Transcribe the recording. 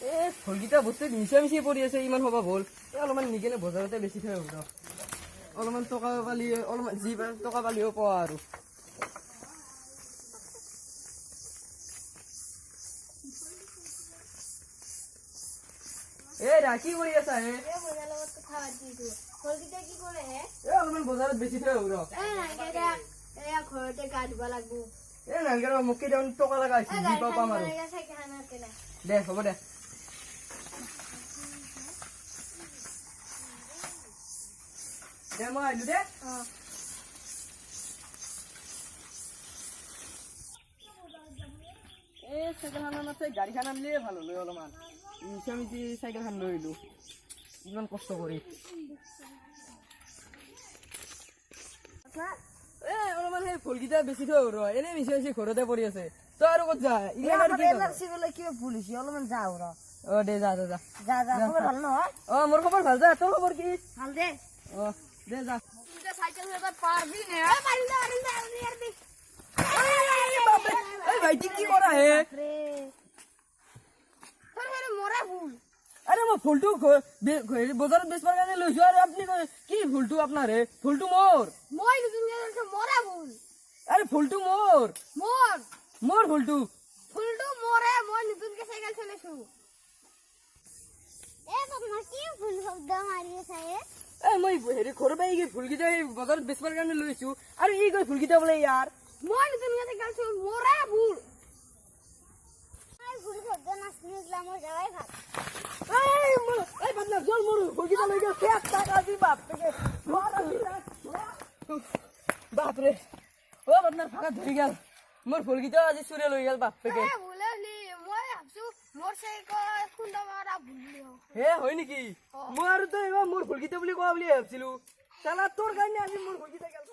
ফুলকেইটা বস্তু মিছা পৰি আছে ইমান সভা হ'ল অলপমান নিকেনে বজাৰতে বেছি থৈ হ'ব অলপমান টকা পালি অলপমান যি টকা পালিও পোৱা আৰু কি কৰি আছা অলপমান বজাৰত বেছি থৈ হ'ব ঘৰতে গা ধুব লাগবো নালগে মোক কেইটামান টকা লগা হৈছে যি পাম আৰু দে হ'ব দে মই আহিলো দে চাইকেলখন আছে গাড়ীখন আনিলে ভাল হলো অলপমান মিছা মিছি চাইকেলখন লৈ আহিলো ইমান কষ্ট কৰি অলপমান সেই ফুলকেইটা বেছি থৈ ৰ এনেই মিছা মিছি ঘৰতে পৰি আছে তই আৰু ক'ত যা কিবা ভুল হৈছে অলপমান যাওঁ ৰ দে যা যা যা খবৰ ভাল নহয় মোৰ খবৰ ভাল যা তোৰ খবৰ কি ভাল দে দে যা চাইকেল পাৰবি না ভাইটি কি কৰা হে মৰা ভুল আৰে মই ফুলটো বজাৰত বেচবাৰ কাৰণে লৈছো আৰু আপুনি কি ফুলটো আপোনাৰ হে ফুলটো মোৰ মই মৰা ভুল আৰে ফুলটো মোৰ মোৰ ফুলটো মৰে মই নতুনকে সাইকেল চলাইছো তোমাৰ কি ফুল শব্দ মাৰি আছে মই হেৰি ঘৰৰ পৰা এই ফুলকেইটা বজাৰত বেচবাৰ কাৰণে লৈছো আৰু এই গৈ ফুলকেইটা বোলে ইয়াৰ মই নতুনকে সাইকেল চলাইছো মৰা ভুল ফুল শব্দ নাচনিলা মই যাই ভাল বাদনা জল মোৰ ফুলকেইটা লৈ গেল খেত টাকা দি বাপৰে বাদনাৰ ফাঁকা ধৰি গেল মোৰ ফুলকেইটা আজি চুৰে লৈ গেল বাপেকে হয় নেকি মই আৰু তই এইবাৰ মোৰ ফুলকেইটা বুলি কোৱা বুলি ভাবিছিলো চালা তোৰ কাৰণে আজি মোৰ ফুলকেইটা গেল